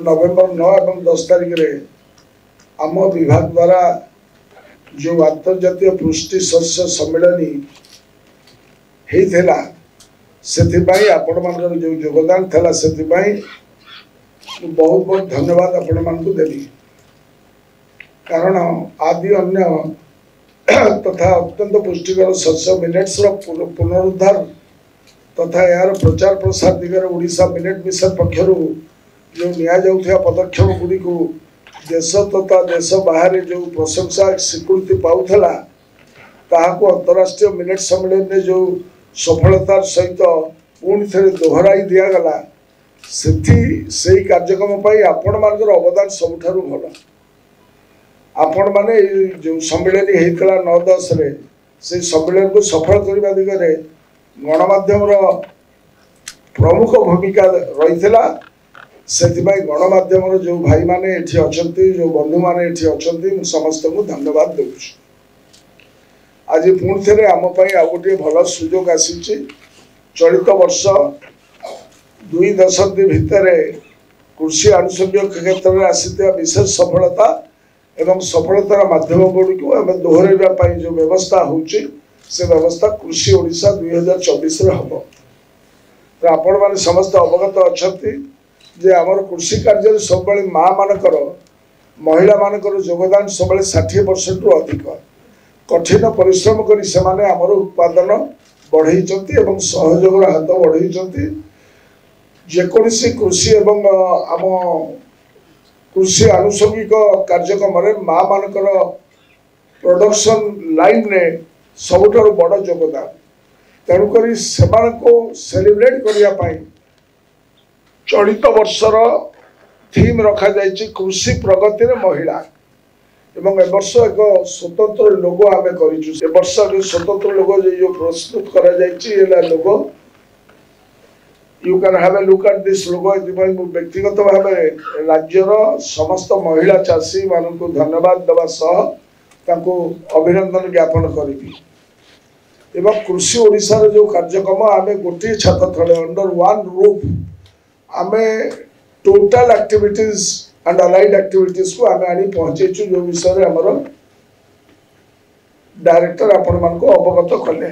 नवेम्बर 9 और 10 तारिख में आम विभाग द्वारा जो अंतर्जातीय पुष्टि शस्य सम्मेलनी होता से आपण मान जो योगदान था से बहुत बहुत धन्यवाद आपण मान देवी। कारण आदि अन्य तथा अत्यंत पुष्टिकर शस्य मिलेट्स पुनरुद्धार तथा यार प्रचार प्रसार दिगरे ओडिशा मिलेट मिशन पक्षर जो नि पदक्षेप गुड़ी को देश तथा देश बाहर जो प्रशंसा स्वीकृति पाऊला ताकू अंतरराष्ट्रीय मिलेट सम्मेलन में जो सफलतार सहित पुणी थे दोहराई दिगला से कार्यक्रम आपण मान अवदान सबुठ भल। आपण मैंने जो सम्मेलन होता 9-10 से सम्मेलन को सफल करने दिगरे गणमाध्यम प्रमुख भूमिका रही से गणमाध्यम जो भाई माने अच्छा जो बंधु माने अच्छा समस्त को धन्यवाद दूँ। आज पुणी थे आम गोटे भल सुजोग आसी चलित वर्ष 2 दशंधि भितर कृषि आनुषंगिक क्षेत्र में आसी विशेष सफलता एवं सफलतार माध्यम गुड़ी को आम दोहराइबा जो व्यवस्था होची से व्यवस्था कृषि ओडिशा 2024 हम। तो आपण मैंने समस्त अवगत अच्छा जे आमर कृषि कार्य सब माँ मानकर महिला मानकर योगदान सब 60% रु अधिक कठिन परिश्रम करी से माने आमर उत्पादन बढ़ई सहयोग हाथ बढ़ई जेकोसी कृषि एवं आम कृषि आनुषंगिक कार्यक्रम माँ मानकर प्रोडक्शन लाइन ने सबुठ बड़ योगदान तेणुक से सेलिब्रेट करने चलित वर्षर थीम रखा जाइए कृषि प्रगति रे महिला एवं ए वर्ष एक स्वतंत्र लोगो आम कर स्वतंत्र लोगो जो प्रस्तुत करा logo you can have a look at this logo. व्यक्तिगत भाव राज्यर समस्त महिला चाषी मान को धन्यवाद देवा सह अभिनंदन ज्ञापन करी एवं कृषि ओडिशा जो कार्यक्रम आम गोटे छात तले अंडर वन रूफ आमे total activities and allied activities को आमे आनी पहुंचेचु जो विषय रे हमर डायरेक्टर आपण मान को अवगत कले।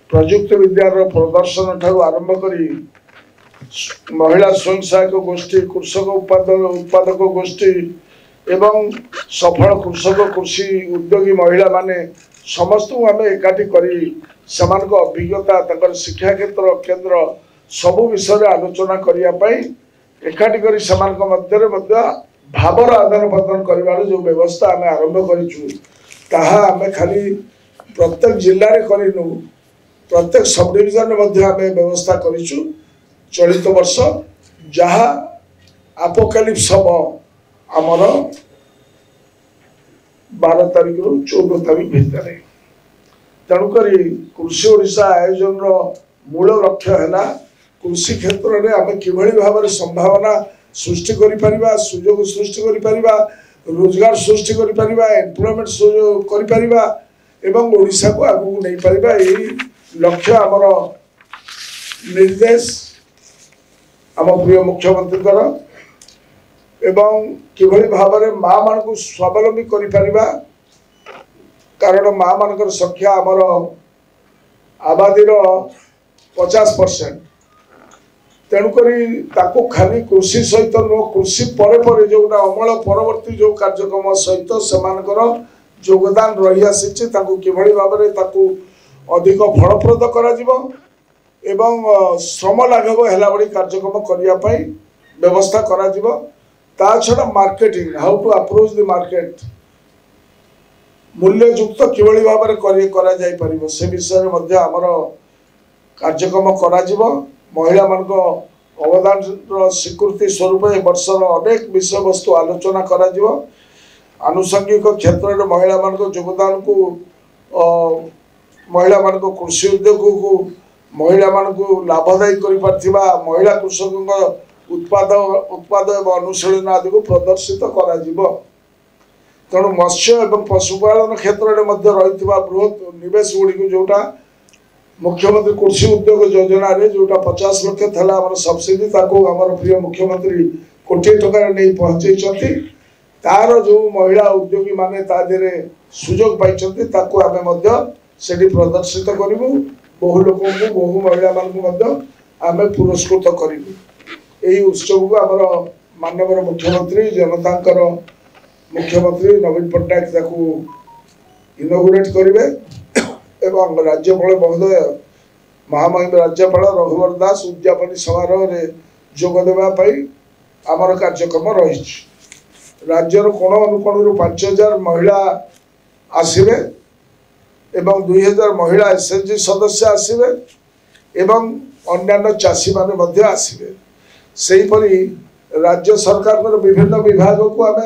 प्रयुक्त विद्यार प्रदर्शन ठारू आरंभ करी महिला स्वयं सहायक गोष्ठी कृषक उत्पादक गोष्ठी एवं सफल कृषक कृषि उद्योगी महिला माने समस्त आमे एकाठी करी समान को अभिज्ञता शिक्षा क्षेत्र केंद्र सबु विषय आलोचना करने एकाठी कर भावर आदान प्रदान कर जो व्यवस्था आम आरंभ करें खाली प्रत्येक जिले में करूँ प्रत्येक सब डिविजन व्यवस्था करूँ। चलित वर्ष जहाँ आपोकालिप्स हम आमर 12 तारिख रु 14 तारिख भितर तेणुक कृषि ओडिशा आयोजन मूल लक्ष्य है कृषि क्षेत्र में आम कि भाव में संभावना सृष्टि करिपरिबा सुजोग सृष्टि करिपरिबा रोजगार सृष्टि करिपरिबा एम्प्लॉयमेंट करिपरिबा एवं ओडिशा को आगु नहीं परिबा यही लक्ष्य आमर निर्देश आम प्रिय मुख्यमंत्री एवं कि भाव में माँ मान को स्वावलंबी करिपरिबा कारण माँ मानकर संख्या आमर आबादी 50% तेणुक खाली कृषि सहित नुह कृषि पर जोटा अमल परवर्ती जो कार्यक्रम सहित से योगदान रही आसी कि भाव में अधिक फलप्रद करा एवं श्रम लाघव है कार्यक्रम करने व्यवस्था करा छड़ा marketing how to approach the market मूल्ययुक्त कि भाव में से विषय में आमर कार्यक्रम करा महिला मान अवदान स्वीकृति स्वरूप वर्षर अनेक विषय वस्तु आलोचना करा आनुषंगिक क्षेत्र में महिला मान योगदान को महिला मान कृषि उद्योग को महिला मान लाभदायी कर महिला कृषकों उत्पाद एवं अनुशीलन आदि को प्रदर्शित करा तेणु मत्स्य एवं पशुपालन क्षेत्र में रही बृहत निवेश गुड़ी जोटा मुख्यमंत्री कृषि उद्योग योजना रे जोटा 50 लाख था सब्सिडी ताको हमर प्रिय मुख्यमंत्री कोटी टका नहीं पहुंचे तार जो महिला उद्योगी माने तादेरे सुजोग पाइछन्ति ताको आमे मध्य सेठी प्रदर्शित करिवु बहु लोक को बहु महिला मान को मध्य आमे पुरस्कृत करिवु एही उत्सव को हमर माननीय मुख्यमंत्री जनतांकर मुख्यमंत्री नवीन पट्टनायक ताको इनोग्रेट करिवे एवं राज्यपाल महोदय महामहिम राज्यपाल रघुवर दास उद्यापन समारोह रे जोग देबा पई आमर कार्यक्रम रही राज्यर कोण अनुकोण 5000 महिला आसवे एवं 2000 महिला एसएचजी सदस्य आसवे एवं अन्यान्य चाषी माने मध्य आसवे सेहीपरि राज्य सरकार विभिन्न विभाग को आम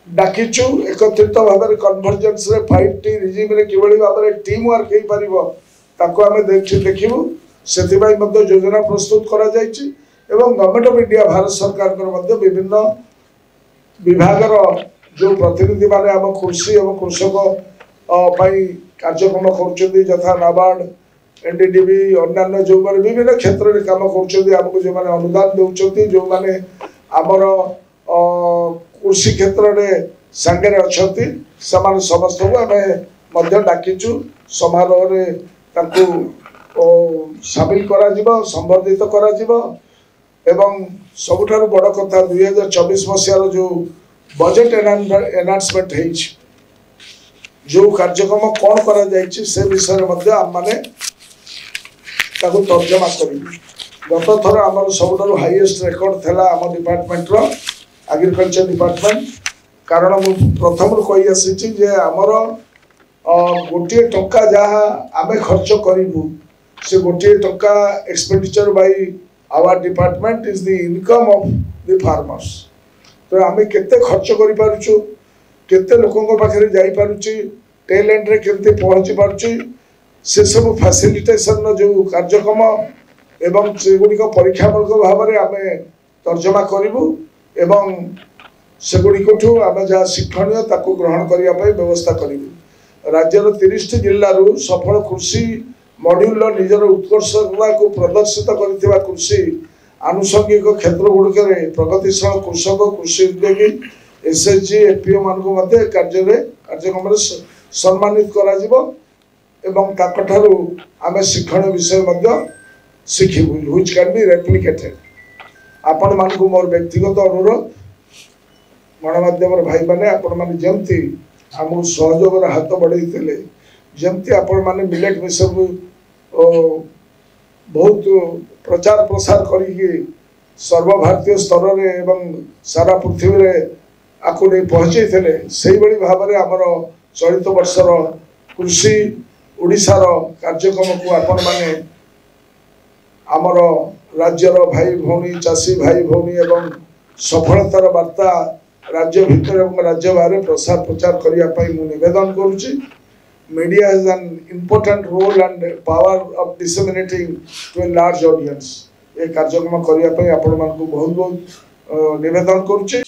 डाकिचु एकत्रित भाव में कन्भर्जेन्स रे 5T रिजिम रे किभଳି भाव में टीम वर्क हो पारिबो ताको आम देखिबु सेथिबाई मध्य योजना प्रस्तुत करा जायछि एवं गवर्नमेंट ऑफ इंडिया भारत सरकार विभिन्न विभागर जो प्रतिनिधि माने आम कृषि एवं कृषक कार्यक्रम कर यथा नाबार्ड एनडीडीबी अन्य जो माने विभिन्न क्षेत्र में काम करमको जो माने अनुदान दौरान जो माने आमर कृषि क्षेत्र में सांगे अच्छा समस्त को आम डाकिचु समारोह में सामिल करा संबर्धित करा एवं सबुठारु बड़ कथा 2024 मसीहार जो बजेट एनाउंसमेंट है जो कार्यक्रम कौन करा जायछि से विषय में आम माने ताको तर्जमा करी गत थर आम सबुठारु हाईएस्ट रेकर्ड थला आम डिपार्टमेंट रो एग्रीकल्चर डिपार्टमेंट कारण मु प्रथम कही आसी जे आमर गोटे टंका जहाँ आम खर्च करूँ से गोटे टंका expenditure by our department is the income of the farmers तो आम केते खर्च करि पारुछु केते लोकंक पाखरे जाई पारुछि टेल एंड रे केते पहुंची पारुछि से सब फैसिलिटेशन जो कार्यक्रम एवं सेगुड़िक परीक्षामूलक भाव में आम तर्जमा करूँ एवं सेगुड़िकठू आम जहाँ शिक्षणीय ताको ग्रहण करने व्यवस्था करूँ राज्यर 30 जिल्लारू सफल कृषि मॉड्यूल निजर उत्कर्षता को प्रदर्शित कर कृषि आनुषंगिक क्षेत्र गुड़िक प्रगतिशील कृषक कृषि उद्योगी एसएचजी एफपीओ मान कार्यक्रम सम्मानित कर आम शिक्षण विषय शिखिबू व्हिच कैन बी रेप्लिकेटेड आपण मान मोर व्यक्तिगत अनुरोध गणमाध्यम भाई मैंने आपण मैंने जमती आम सहयोग हाथ बढ़ाई जमती आपण मैंने मिलेट मिशन को बहुत प्रचार प्रसार करी सर्वभारतीय स्तर में एवं सारा पृथ्वी रे आकु नहीं पहुँचे से भाव में आमर चलित वर्षर कृषि ओडिशार कार्यक्रम को आपण मैंने आमर राज्यर भाई भौणी चाषी भाई भौणी एवं सफलतार वार्ता राज्य भितर एवं राज्य बाहर प्रसार प्रचार करने निवेदन करुच्ची media has an important role and power of disseminating to a large audience ए कार्यक्रम करने आपण मानक बहुत बहुत निवेदन करुच्ची।